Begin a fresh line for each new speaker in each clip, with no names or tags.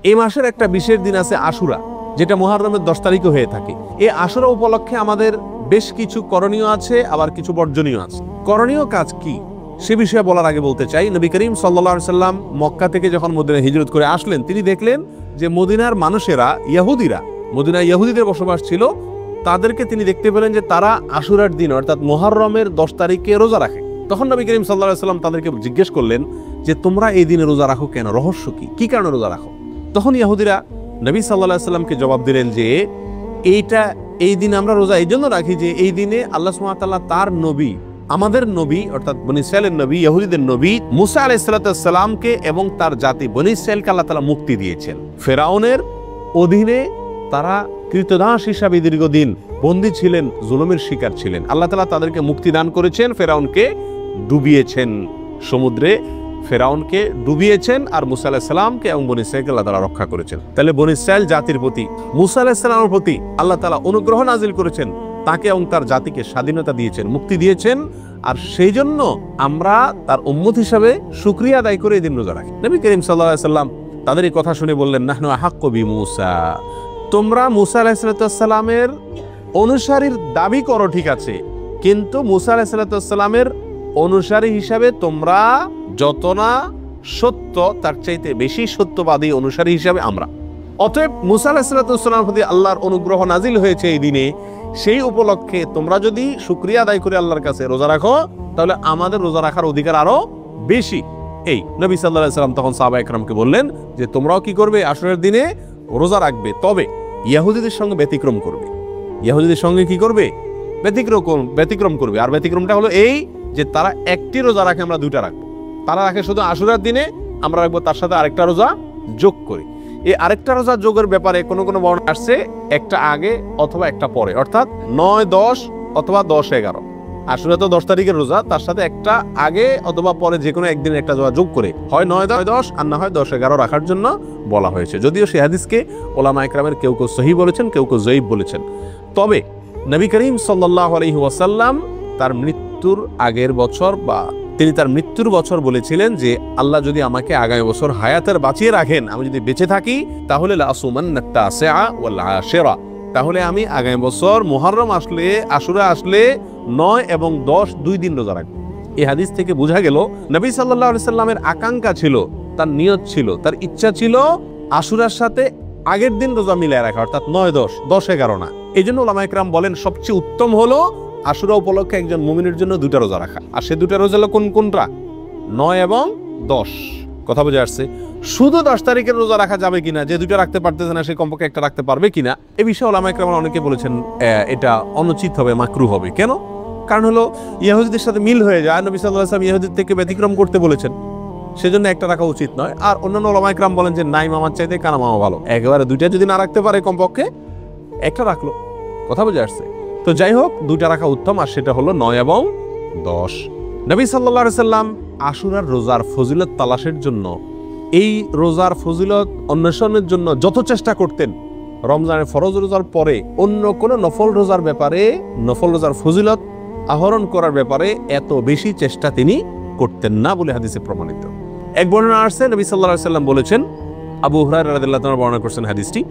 এই মাসের একটা বিশেষ দিন আছে আশুরা, যেটা মুহররমের 10 তারিখে হয়ে থাকে। এই আশুরা উপলক্ষে আমাদের বেশ কিছু করণীয় আছে, আবার কিছু বর্জনীয় আছে। করণীয় কাজ কি সে বিষয়ে বলার আগে বলতে চাই, নবী করিম সাল্লাল্লাহু আলাইহি সাল্লাম মক্কা থেকে যখন মদিনায় হিজরত করে আসলেন, তিনি দেখলেন যে মদিনার মানুষেরা, ইহুদিরা, মদিনায় ইহুদিদের বসবাস ছিল, তাদেরকে তিনি দেখতে পেলেন যে তারা আশুরার দিন অর্থাৎ মুহররমের 10 তারিখে রোজা রাখে। তখন নবী করিম সাল্লাল্লাহু আলাইহি সাল্লাম তাদেরকে জিজ্ঞেস করলেন যে তোমরা এই দিনে রোজা রাখো কেন, রহস্য কি, কি কারণে রোজা রাখো? তখন ইহুদিরা নবী সাল্লাল্লাহু আলাইহি সাল্লামকে জবাব দিলেন যে এই দিন আমরা রোজা এই জন্য রাখি যে এই দিনে আল্লাহ সুবহানাহু ওয়া তাআলা তার নবী, আমাদের নবী অর্থাৎ বনী ইসরাইলের নবী, ইহুদিদের নবী মুসা আলাইহিস সালামকে এবং তার জাতি বনী ইসরাইলকে আল্লাহ তাআলা মুক্তি দিয়েছেন। ফেরাউনের অধীনে তারা কৃতদাস হিসাবে দীর্ঘদিন বন্দী ছিলেন, জুলুমের শিকার ছিলেন। আল্লাহ তাআলা তাদেরকে মুক্তি দান করেছেন, ফেরাউনকে ডুবিয়েছেন, সমুদ্রে ফেরাউনকে ডুবিয়েছেন, আর মুসা আলাইহিস সালামকে এবং বনী ইসরাইলকে আল্লাহ তাআলা রক্ষা করেছেন। তাহলে বনী ইসরাইল জাতির প্রতি মুসা আলাইহিস সালামের প্রতি আল্লাহ তাআলা অনুগ্রহ নাজিল করেছেন, তাকে এবং তার জাতিকে স্বাধীনতা দিয়েছেন, মুক্তি দিয়েছেন। আর সেই জন্য আমরা তার উম্মত হিসাবে শুকরিয়া আদায় করে এই দিন রোজা রাখি। নবী করিম সাল্লাল্লাহু আলাইহি সাল্লাম তাদের এই কথা শুনে বললেন, নাহনু আহাক্কু বিমূসা, তোমরা মুসা আলাইহিস সালামের অনুসারীর দাবি করো ঠিক আছে, কিন্তু মুসা আলাইহিস সালামের অনুসারী হিসাবে তোমরা যত না সত্য, তার চাইতে বেশি সত্যবাদী অনুসারী হিসাবে আমরা। অতএব মুসা আলাইহিস সালামের প্রতি আল্লাহর অনুগ্রহ নাজিল হয়েছে এই দিনে, সেই উপলক্ষে তোমরা যদি শুকরিয়া আদায় করে আল্লাহর কাছে রোজা রাখো, তাহলে আমাদের রোজা রাখার অধিকার আরো বেশি। এই নবী সাল্লাল্লাহু আলাইহি সাল্লাম তখন সাহাবা একরামকে বললেন যে তোমরাও কি করবে, আশুরার দিনে রোজা রাখবে, তবে ইহুদিদের সঙ্গে ব্যতিক্রম করবে। ইহুদিদের সঙ্গে কি করবে? ব্যতিক্রম করবে। আর ব্যতিক্রমটা হলো এই যে তারা একটি রোজা রাখে, আমরা দুইটা রাখবো। তারা রাখে শুধু আশুরার দিনে, আমরা রাখবো তার সাথে আরেকটা রোজা যোগ করে। এই আরেকটা রোজা যোগের ব্যাপারে কোনো কোনো বর্ণনা আসছে একটা আগে অথবা একটা পরে, অর্থাৎ 9, 10 অথবা 10, 11। আশুরা তো 10 তারিখের রোজা, তার সাথে একটা আগে অথবা পরে যে কোনো একদিন একটা রোজা যোগ করে হয় 9, 10 আর না হয় 10, 11 রাখার জন্য বলা হয়েছে। যদিও সেই হাদিসকে ওলামা ইকরামের কেউ কেউ সহিহ বলেছেন, কেউ কেউ যঈফ বলেছেন। তবে নবী করিম সাল্লাল্লাহু আলাইহি ওয়াসাল্লাম তার মৃত্যুর আগের বছর বা তিনি তার মৃত্যুর বছর বলেছিলেন যে আল্লাহ যদি আমাকে আগামী বছর হায়াতের বাঁচিয়ে রাখেন, আমি যদি বেঁচে থাকি, তাহলে লাসুমান্নাত তাসিআ ওয়াল আশিরা, তাহলে আমি আগামী বছর মুহররম আসলে, আশুরা আসলে 9 এবং 10 2 দিন রোজা রাখবো। এই হাদিস থেকে বোঝা গেল নবী সাল্লাল্লাহু আলাইহি সাল্লামের আকাঙ্ক্ষা ছিল, তার নিয়ত ছিল, তার ইচ্ছা ছিল আশুরার সাথে আগের দিন রোজা মিলিয়ে রাখা, অর্থাৎ 9, 10, 11 না। এই জন্য ওলামা ইকরাম বলেন সবচেয়ে উত্তম হলো আশুরা উপলক্ষে একজন মুমিনের জন্য 2টা রোজা রাখা। আর সে 2টা রোজা হলো কোনটা? 9 এবং 10। কথা বোঝা আসছে? শুধু 10 তারিখের রোজা রাখা যাবে কিনা, যে 2টা রাখতে পারতেছে না সে কমপক্ষে একটা রাখতে পারবে কিনা, এ বিষয়ে ওলামা ইকরাম অনেকে বলেছেন এটা অনুচিত হবে, মাকরুহ হবে। কেন? কারণ হলো ইহুদিদের সাথে মিল হয়ে যায়, নবী সাল্লাল্লাহু আলাইহি ওয়াসাল্লাম ইহুদিদের থেকে ব্যতিক্রম করতে বলেছেন, সেজন্য একটা রাখা উচিত নয়। আর অন্যান্য ওলামা ইকরাম বলেন যে নাই মামার চাইতে কানা মামা ভালো, একেবারে 2টা যদি না রাখতে পারে কমপক্ষে একটা রাখলো। কথা বোঝা আসছে? তো যাই হোক, 2টা রাখা উত্তম, আর সেটা হলো 9 এবং 10। নবী সাল্লাল্লাহু আলাইহি সাল্লাম আশুরার রোজার ফজিলত তালাশের জন্য, এই রোজার ফজিলত অন্বেষণের জন্য যত চেষ্টা করতেন, রমজানের ফরজ রোজার পরে অন্য কোনো নফল রোজার ব্যাপারে, নফল রোজার ফজিলত আহরণ করার ব্যাপারে এত বেশি চেষ্টা তিনি করতেন না বলে হাদিসে প্রমাণিত। এক বর্ণনা আসছে, নবী সাল্লাল্লাহু আলাইহি সাল্লাম বলেছেন, আবু হুরায়রা রাদিয়াল্লাহু তাআলা বর্ণনা করেছেন হাদিসটি,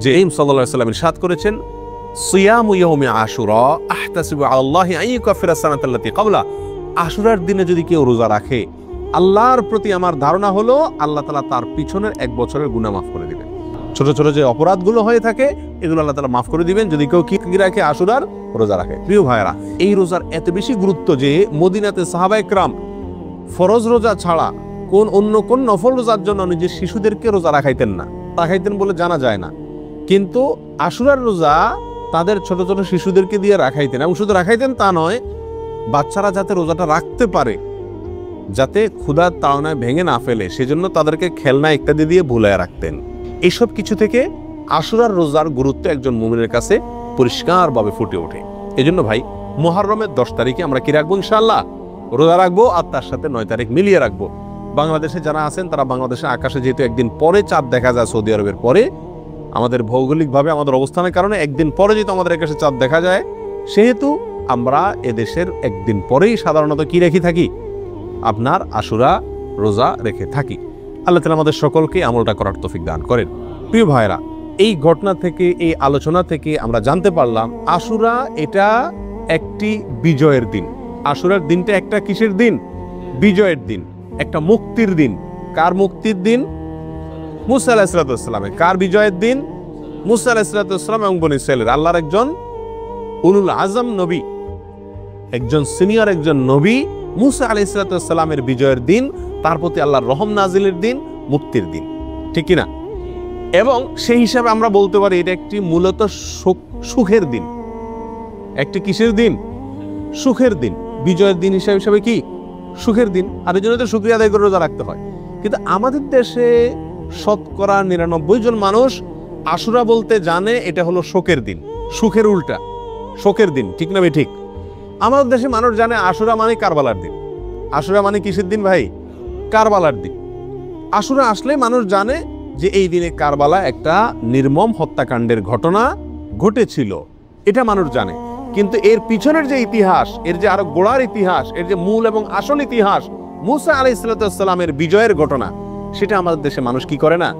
যে সাল্লাল্লাহু আলাইহি সাল্লাম ইরশাদ করেছেন, সিয়ামু ইয়াউমি আশুরা আহতাসিবু আলাল্লাহি আন ইউকাফিরা সানাতাল্লাতী ক্বাবলা, আশুরার দিনে যদি কেউ রোজা রাখে, আল্লাহর প্রতি আমার ধারণা হলো আল্লাহ তাআলা তার পিছনের 1 বছরের গুনাহ মাফ করে দিবেন। ছোট ছোট যে অপরাধগুলো হয়ে থাকে এগুলো আল্লাহ তাআলা মাফ করে দিবেন যদি কেউ কি রাখে, আশুরার রোজা রাখে। প্রিয় ভাইরা, এই রোজার এত বেশি গুরুত্ব যে মদিনাতে সাহাবা ইকরাম ফরজ রোজা ছাড়া অন্য কোন নফল রোজার জন্য নিজের শিশুদেরকে রোজা রাখাইতেন না, রাখাইতেন বলে জানা যায় না। কিন্তু আশুরার রোজা তাদের ছোট ছোট শিশুদেরকে দিয়ে রাখাইতেন, এবং শুধু রাখাইতেন তা নয়, বাচ্চারা যাতে রোজাটা রাখতে পারে, যাতে ক্ষুধার তাড়নায় ভেঙে না ফেলে, সেজন্য তাদেরকে খেলনা ইত্যাদি দিয়ে ভুলায় রাখতেন। এইসব কিছু থেকে আশুরার রোজার গুরুত্ব একজন মুমিনের কাছে পরিষ্কারভাবে ফুটে ওঠে। এজন্য ভাই, মুহররমের 10 তারিখে আমরা কি রাখবো? ইনশাআল্লাহ রোজা রাখবো, আর তার সাথে 9 তারিখ মিলিয়ে রাখবো। বাংলাদেশে যারা আছেন তারা বাংলাদেশের আকাশে যেহেতু একদিন পরে চাঁদ দেখা যায় সৌদি আরবের পরে, আমাদের ভৌগোলিকভাবে আমাদের অবস্থানের কারণে একদিন পরে যেহেতু আমাদের আকাশে চাঁদ দেখা যায়, সেহেতু আমরা এদেশের একদিন পরেই সাধারণত কি রেখে থাকি? আপনার আশুরা রোজা রেখে থাকি। আল্লাহ তাআলা আমাদের সকলকে আমলটা করার তৌফিক দান করেন। প্রিয় ভাইরা, এই ঘটনা থেকে, এই আলোচনা থেকে আমরা জানতে পারলাম আশুরা এটা একটি বিজয়ের দিন। আশুরার দিনটা একটা কিসের দিন? বিজয়ের দিন, একটা মুক্তির দিন। কার মুক্তির দিন? মুসা আলাইহিস সালামের। কার বিজয়ের দিন? মুসা আলাইহিস সালাম এবং বনী ইসরাঈলের। আল্লাহর একজন উলুল আজম নবী, একজন সিনিয়র একজন নবী মুসা আলাইহিস সালামের বিজয়ের দিন, তার প্রতি আল্লাহর রহম নাজিলের দিন, মুক্তির দিন, ঠিক কিনা? এবং সেই হিসাবে আমরা বলতে পারি এটা একটি মূলত সুখের দিন। একটি কিসের দিন? সুখের দিন। বিজয়ের দিন হিসাবে কি? সুখের দিন। আর এই জন্য তো শুকরিয়া আদায় করে রোজা রাখতে হয়। কিন্তু আমাদের দেশে ৯৯% জন মানুষ আশুরা বলতে জানে এটা হলো শোকের দিন, সুখের উল্টা, শোকের দিন, ঠিক না? ঠিক। আমাদের দেশে মানুষ জানে আশুরা মানে কারবালার দিন। আশুরা মানে কিসের দিন ভাই? কারবালার দিন। আশুরা আসলে মানুষ জানে যে এই দিনে কারবালা একটা নির্মম হত্যাকাণ্ডের ঘটনা ঘটেছিল, এটা মানুষ জানে। কিন্তু এর পিছনের যে ইতিহাস, এর যে আরো গোড়ার ইতিহাস, এর যে মূল এবং আসল ইতিহাস, মুসা আলাইহিস সালামের বিজয়ের ঘটনা, সেটা আমাদের দেশে মানুষ কি করে না?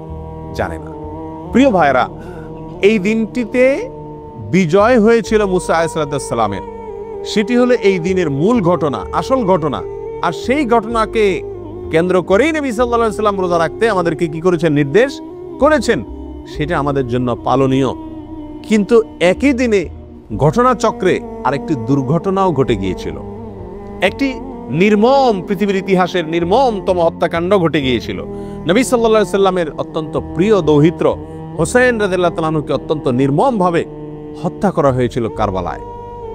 জানে না। প্রিয় ভাইরা, এই দিনটিতে বিজয় হয়েছিল মুসা আলাইহিস সালামের, সেটি হলো এই দিনের মূল ঘটনা, আসল ঘটনা। আর সেই ঘটনাকে কেন্দ্র করেই নবী সাল্লাল্লাহু আলাইহি ওয়াসাল্লাম রোজা রাখতে আমাদেরকে কি করেছেন? নির্দেশ করেছেন। সেটা আমাদের জন্য পালনীয়। কিন্তু একই দিনে ঘটনাচক্রে আরেকটি দুর্ঘটনাও ঘটে গিয়েছিল। একটি নির্মম, পৃথিবীর ইতিহাসের নির্মমতম হত্যাকাণ্ড ঘটে গিয়েছিল। নবী সাল্লাল্লাহু আলাইহি ওয়াসাল্লামের অত্যন্ত প্রিয় দৌহিত্র হোসেন রাদিয়াল্লাহু তাআলা আনহুকে অত্যন্ত নির্মমভাবে হত্যা করা হয়েছিল কারবালায়।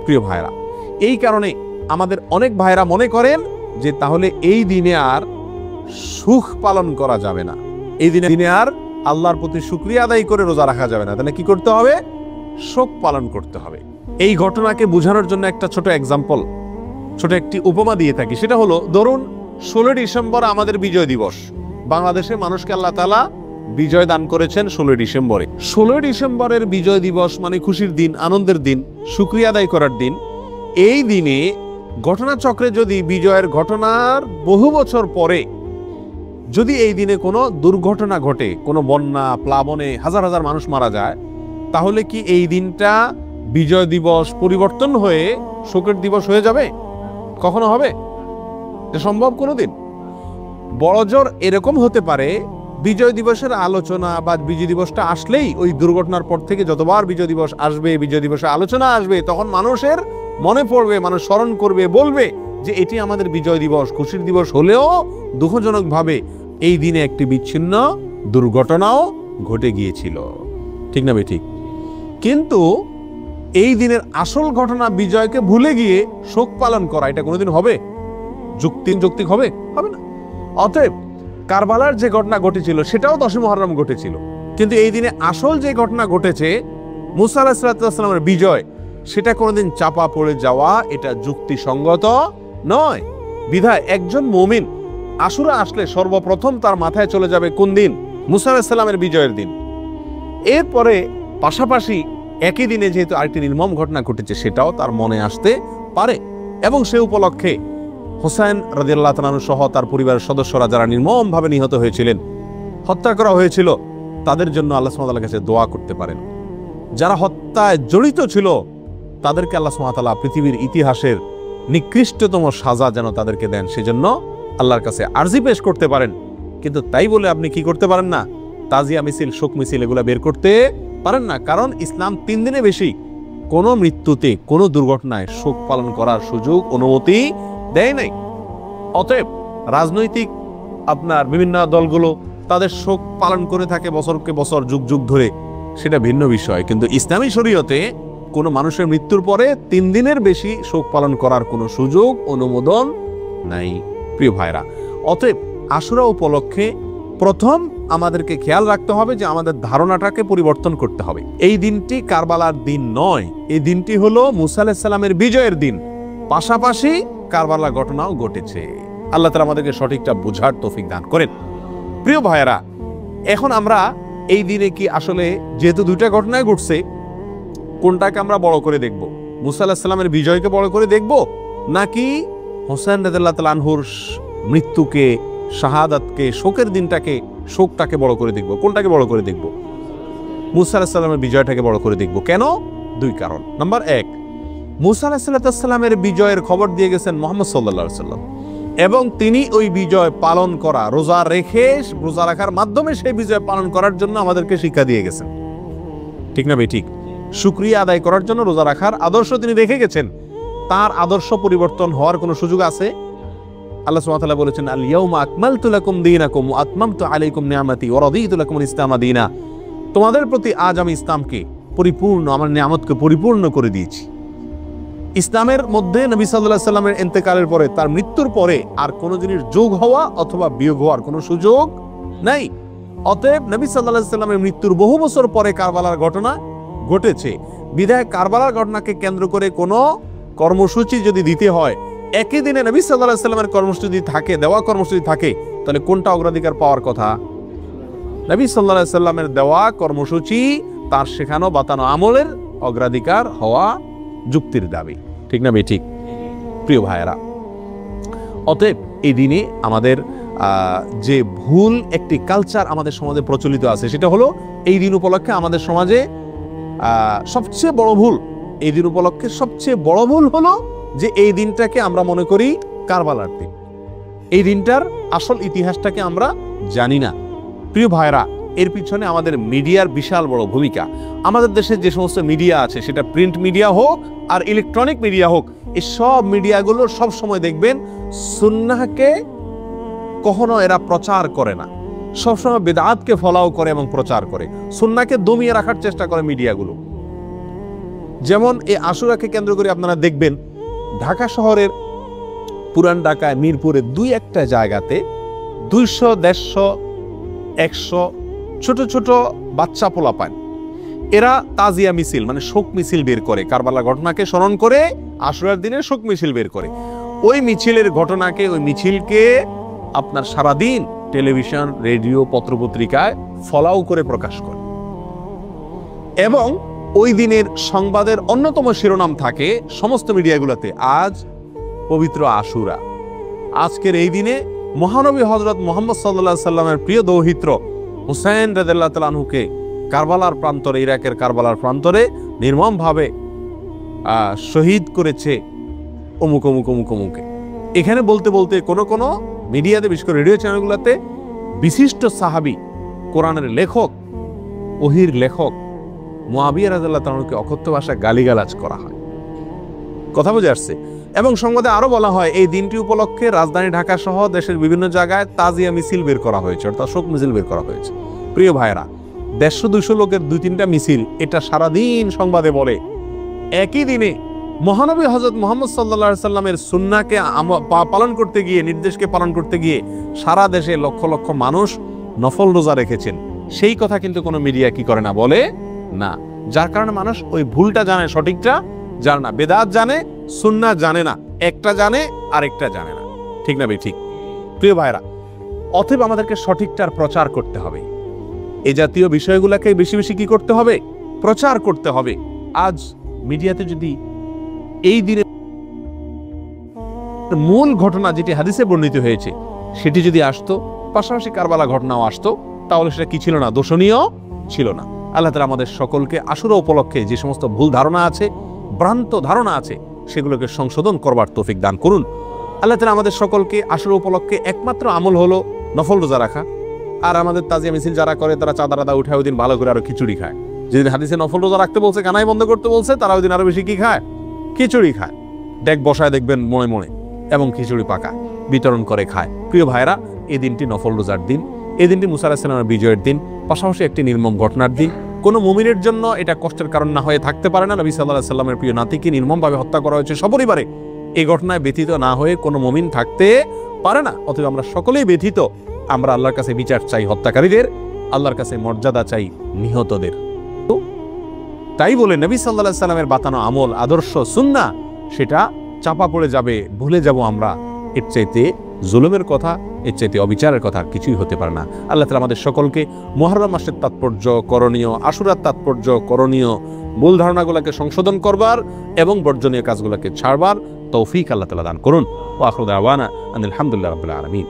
প্রিয় ভাইরা, এই কারণে আমাদের অনেক ভাইরা মনে করেন যে তাহলে এই দিনে আর সুখ পালন করা যাবে না, এই দিনে আর আল্লাহর প্রতি শুকরিয়া আদায় করে রোজা রাখা যাবে না, তাহলে কি করতে হবে? শোক পালন করতে হবে। এই ঘটনাকে বোঝানোর জন্য একটা ছোট এক্সাম্পল, ছোট একটি উপমা দিয়ে থাকি। সেটা হলো, ধরুন 16 ডিসেম্বর আমাদের বিজয় দিবস। বাংলাদেশের মানুষকে আল্লাহ তাআলা বিজয় দান করেছেন 16 ডিসেম্বরে। 16 ডিসেম্বরের বিজয় দিবস মানে খুশির দিন, আনন্দের দিন, শুকরিয়া আদায় করার দিন। এই দিনে ঘটনাচক্রে যদি বিজয়ের ঘটনার বহু বছর পরে যদি এই দিনে কোনো দুর্ঘটনা ঘটে, কোনো বন্যা, প্লাবনে হাজার হাজার মানুষ মারা যায়, তাহলে কি এই দিনটা বিজয় দিবস পরিবর্তন হয়ে শোকের দিবস হয়ে যাবে? কখনো হবে? এটা সম্ভব কোনোদিন? বড়জোর এরকম হতে পারে, বিজয় দিবসের আলোচনা বা বিজয় দিবসটা আসলেই ওই দুর্ঘটনার পর থেকে যতবার বিজয় দিবস আসবে, বিজয় দিবসের আলোচনা আসবে, তখন মানুষের মনে পড়বে, মানুষ স্মরণ করবে, বলবে যে এটি আমাদের বিজয় দিবস, খুশির দিবস হলেও দুঃখজনকভাবে এই দিনে একটি বিচ্ছিন্ন দুর্ঘটনাও ঘটে গিয়েছিল, ঠিক না? ঠিক। কিন্তু এই দিনের আসল ঘটনা বিজয়কে ভুলে গিয়ে শোক পালন করা, এটা কোনোদিন হবে? যৌক্তিক হবে? হবে না। অতএব কারবালার যে ঘটনা ঘটেছিল সেটাও 10 মুহররম ঘটেছিল, কিন্তু এই দিনে আসল যে ঘটনা ঘটেছে মুসা আলাইহিস সালামের বিজয়, সেটা কোনোদিন চাপা পড়ে যাওয়া এটা যুক্তিসঙ্গত নয়। বিধায় একজন মুমিন আশুরা আসলে সর্বপ্রথম তার মাথায় চলে যাবে কোন দিন? মুসা আলাইহিস সালামের বিজয়ের দিন। এরপরে পাশাপাশি একই দিনে যেহেতু আরেকটি নির্মম ঘটনা ঘটেছে সেটাও তার মনে আসতে পারে, এবং সে উপলক্ষে হোসেন রাদিয়াল্লাহু তাআলা আনহু সহ তার পরিবারের সদস্যরা যারা নির্মমভাবে নিহত হয়েছিলেন, হত্যা করা হয়েছিল, তাদের জন্য আল্লাহ সুবহানাহু ওয়া তাআলার কাছে দোয়া করতে পারেন। যারা হত্যায় জড়িত ছিল তাদেরকে আল্লাহ সুবহানাহু ওয়া তাআলা পৃথিবীর ইতিহাসের নিকৃষ্টতম সাজা যেন তাদেরকে দেন, সেজন্য আল্লাহর কাছে আরজি পেশ করতে পারেন। কিন্তু তাই বলে আপনি কি করতে পারেন না? তাজিয়া মিছিল, শোক মিছিল এগুলা বের করতে পারেন না। কারণ ইসলাম 3 দিনে বেশি কোনো মৃত্যুতে, কোনো দুর্ঘটনায় শোক পালন করার সুযোগ, অনুমতি দেয় নাই। অতএব রাজনৈতিক আপনার বিভিন্ন দলগুলো তাদের শোক পালন করে থাকে বছরকে বছর, যুগ যুগ ধরে, সেটা ভিন্ন বিষয়। কিন্তু ইসলামী শরীয়তে কোনো মানুষের মৃত্যুর পরে 3 দিনের বেশি শোক পালন করার কোনো সুযোগ, অনুমোদন নাই। প্রিয় ভাইরা, অতএব আশুরা উপলক্ষে প্রথম আমাদেরকে খেয়াল রাখতে হবে যে আমাদের ধারণাটাকে পরিবর্তন করতে হবে। এই দিনটি কারবালার দিন নয়, এই দিনটি হলো মুসা আলাইহিস সালামের বিজয়ের দিন। পাশাপাশি কারবালা ঘটনাও ঘটেছে। আল্লাহ তাআলা আমাদেরকে সঠিকটা বুঝার তৌফিক দান করেন। প্রিয় ভাইরা, এখন আমরা এই দিনে কি আসলে যেহেতু 2টা ঘটনায় ঘটছে, কোনটাকে আমরা বড় করে দেখব? মুসা আলাইহিস সালামের বিজয়কে বড় করে দেখব, নাকি হোসেন রাদিয়াল্লাহু তাআলা আনহুর মৃত্যুকে, শাহাদাতকে, শোকের দিনটাকে, শোকটাকে বড় করে দেখব। কোনটাকে বড় করে দেখব? মুসা আলাইহিস সালামের বিজয়টাকে বড় করে দেখব। কেন? দুই কারণ। নাম্বার 1, মুসা আলাইহিস সালামের বিজয়ের খবর দিয়ে গেছেন মুহাম্মদ সাল্লাল্লাহু আলাইহি ওয়াসাল্লাম, এবং তিনি ওই বিজয় পালন করা, রোজা রাখার মাধ্যমে সেই বিজয় পালন করার জন্য আমাদেরকে শিক্ষা দিয়ে গেছেন। ঠিক না ভাই? ঠিক। শুকরিয়া আদায় করার জন্য রোজা রাখার আদর্শ তিনি রেখে গেছেন। তার আদর্শ পরিবর্তন হওয়ার কোনো সুযোগ আছে? আল্লাহ সুবহানাহু ওয়া তাআলা বলেছেন, আল ইয়াউমা আকমালতু লাকুম দীনাকুম ওয়া আতমামতু আলাইকুম নিআমাতি ওয়া রাদিতু লাকুমুল ইসলামা দীনা। তোমাদের প্রতি আজ আমি ইসলামকে পরিপূর্ণ, আমার নিয়ামতকে পরিপূর্ণ করে দিয়েছি। ইসলামের মধ্যে নবী সাল্লাল্লাহু আলাইহি সাল্লামের ইন্তেকালের পরে, তার মৃত্যুর পরে আর কোনো জিনিস যোগ হওয়া অথবা বিয়োগ হওয়ার কোনো সুযোগ নাই। অতএব নবী সাল্লাল্লাহু আলাইহি সাল্লামের মৃত্যুর বহু বছর পরে কারবালার ঘটনা ঘটেছে, বিধায় কারবালার ঘটনাকে কেন্দ্র করে কোনো কর্মসূচি যদি দিতে হয়, একই দিনে নবী সাল্লাল্লাহু আলাইহি সাল্লামের কর্মসূচি থাকে, দেওয়া কর্মসূচি থাকে, তাহলে কোনটা অগ্রাধিকার পাওয়ার কথা? নবী সাল্লাল্লাহু আলাইহি সাল্লামের দেওয়া কর্মসূচি, তার শেখানো বাতানো আমলের অগ্রাধিকার হওয়া যুক্তির দাবি। ঠিক না ভাই? ঠিক। প্রিয় ভাইয়েরা, অতএব এই দিনে আমাদের যে ভুল একটি কালচার আমাদের সমাজে প্রচলিত আছে, সেটা হলো এই দিন উপলক্ষে আমাদের সমাজে সবচেয়ে বড় ভুল, এই দিন উপলক্ষে সবচেয়ে বড় ভুল হলো যে এই দিনটাকে আমরা মনে করি কারবালার দিন। এই দিনটার আসল ইতিহাসটাকে আমরা জানি না। প্রিয় ভাইরা, এর পিছনে আমাদের মিডিয়ার বিশাল বড় ভূমিকা। আমাদের দেশে যে সমস্ত মিডিয়া আছে, সেটা প্রিন্ট মিডিয়া হোক আর ইলেকট্রনিক মিডিয়া হোক, এই সব মিডিয়াগুলো সব সময় দেখবেন সুন্নাহকে কখনো এরা প্রচার করে না, সবসময় বিদআতকে ফলাও করে এবং প্রচার করে, সুন্নাহকে দমিয়ে রাখার চেষ্টা করে মিডিয়াগুলো। যেমন এই আশুরাকে কেন্দ্র করে আপনারা দেখবেন ঢাকা শহরের পুরান ঢাকায় মিরপুরে দুই একটা জায়গাতে 200, 150, 100 ছোট ছোট বাচ্চা পোলাপান, এরা তাজিয়া মিছিল মানে শোক মিছিল বের করে, কারবালার ঘটনাকে স্মরণ করে আশুরার দিনে শোক মিছিল বের করে। ওই মিছিলের ঘটনাকে, ওই মিছিলকে আপনার সারাদিন টেলিভিশন, রেডিও, পত্রপত্রিকায় ফলাও করে প্রকাশ করে, এবং ওই দিনের সংবাদের অন্যতম শিরোনাম থাকে সমস্ত মিডিয়াগুলোতে, আজ পবিত্র আশুরা। আজকের এই দিনে মহানবী হযরত মুহাম্মদ সাল্লাল্লাহু আলাইহি সাল্লামের প্রিয় দৌহিত্র হুসাইন রাদিয়াল্লাহু তাআলা আনহুকে কারবালার প্রান্তরে, ইরাকের কারবালার প্রান্তরে নির্মমভাবে শহীদ করেছে অমুক অমুক অমুক অমুকে। এখানে বলতে বলতে কোনো মিডিয়াতে, বিশেষ করে রেডিও চ্যানেলগুলোতে বিশিষ্ট সাহাবী, কোরআনের লেখক, ওহীর লেখক মুআবিয়া রাদিয়াল্লাহু তাআলা আনহুকে অকথ্য ভাষায় গালিগালাজ করা হয়। কথা বুঝে আসছে? এবং সংবাদে আরো বলা হয় এই দিনটি উপলক্ষে রাজধানী ঢাকা সহ দেশের বিভিন্ন জায়গায় তাজিয়া মিছিল বের করা হয়েছে, অর্থাৎ শোক মিছিল বের করা হয়েছে। প্রিয় ভাইরা, 150-200 লোকের 2-3টা মিছিল, এটা সারাদিন সংবাদে বলে। একই দিনে মহানবী হযরত মুহাম্মদ সাল্লাল্লাহু আলাইহি সাল্লামের সুন্নাহকে পালন করতে গিয়ে, নির্দেশকে পালন করতে গিয়ে সারা দেশে লক্ষ লক্ষ মানুষ নফল রোজা রেখেছেন, সেই কথা কিন্তু কোনো মিডিয়া কি করে না, বলে না। যার কারণে মানুষ ওই ভুলটা জানে, সঠিকটা জানে না। বেদাত জানে, সুন্নাহ জানে না। একটা জানে, আরেকটা জানে না। ঠিক না ভাই? ঠিক। প্রিয় ভাইরা, অতএব আমাদেরকে সঠিকটার প্রচার করতে হবে। এই জাতীয় বিষয়গুলোকে বেশি বেশি কি করতে হবে? প্রচার করতে হবে। আজ মিডিয়াতে যদি এই দিনের মূল ঘটনা যেটি হাদিসে বর্ণিত হয়েছে সেটি যদি আসতো, পাশাপাশি কারবালা ঘটনাও আসতো, তাহলে সেটা কি ছিল না? দোষণীয় ছিল না। আল্লাহ তাআলা আমাদের সকলকে আশুরা উপলক্ষে যে সমস্ত ভুল ধারণা আছে, ভ্রান্ত ধারণা আছে, সেগুলোকে সংশোধন করবার তৌফিক দান করুন। আল্লাহ তাআলা আমাদের সকলকে আশুরা উপলক্ষে একমাত্র আমল হলো নফল রোজা রাখা। আর আমাদের তাজিয়া মিছিল যারা করে, তারা চাঁদা রাদা উঠায় ওই দিন ভালো করে আরো খিচুড়ি খায়। যেদিন হাদিসে নফল রোজা রাখতে বলছে, কানাই বন্ধ করতে বলছে, তারা ওই দিন আরো বেশি কি খায়? খিচুড়ি খায়। ডেক বসায় দেখবেন মনে মনে, এবং খিচুড়ি পাকা বিতরণ করে খায়। প্রিয় ভাইরা, এই দিনটি নফল রোজার দিন, এই দিনটি মুসা আলাইহিস সালামের বিজয়ের দিন, পাশাপাশি একটি নির্মম ঘটনার দিন। কোনো মুমিনের জন্য এটা কষ্টের কারণ না হয়ে থাকতে পারে না। নবী সাল্লাল্লাহু আলাইহি সাল্লামের প্রিয় নাতিকে নির্মমভাবে হত্যা করা হয়েছে সপরিবারে। এই ঘটনায় ব্যথিত না হয়ে কোনো মুমিন থাকতে পারে না। অতএব আমরা সকলেই ব্যথিত। আমরা আল্লাহর কাছে বিচার চাই হত্যাকারীদের, আল্লাহর কাছে মর্যাদা চাই নিহতদের। তাই বলে নবী সাল্লাল্লাহু আলাইহি সাল্লামের বাতানো আমল, আদর্শ, সুন্নাহ, সেটা চাপা পড়ে যাবে, ভুলে যাব আমরা। এর চাইতে জুলুমের কথা, এর চাইতে অবিচারের কথা কিছুই হতে পারে না। আল্লাহ তাআলা আমাদের সকলকে মুহররম মাসের তাৎপর্য, করণীয়, আশুরার তাৎপর্য, করণীয় ভুল ধারণাগুলোকে সংশোধন করবার এবং বর্জনীয় কাজগুলোকে ছাড়বার তৌফিক আল্লাহ তাআলা দান করুন। ওয়া আখিরু দাওয়ানা আনিল হামদুলিল্লাহি রাব্বিল আলামিন।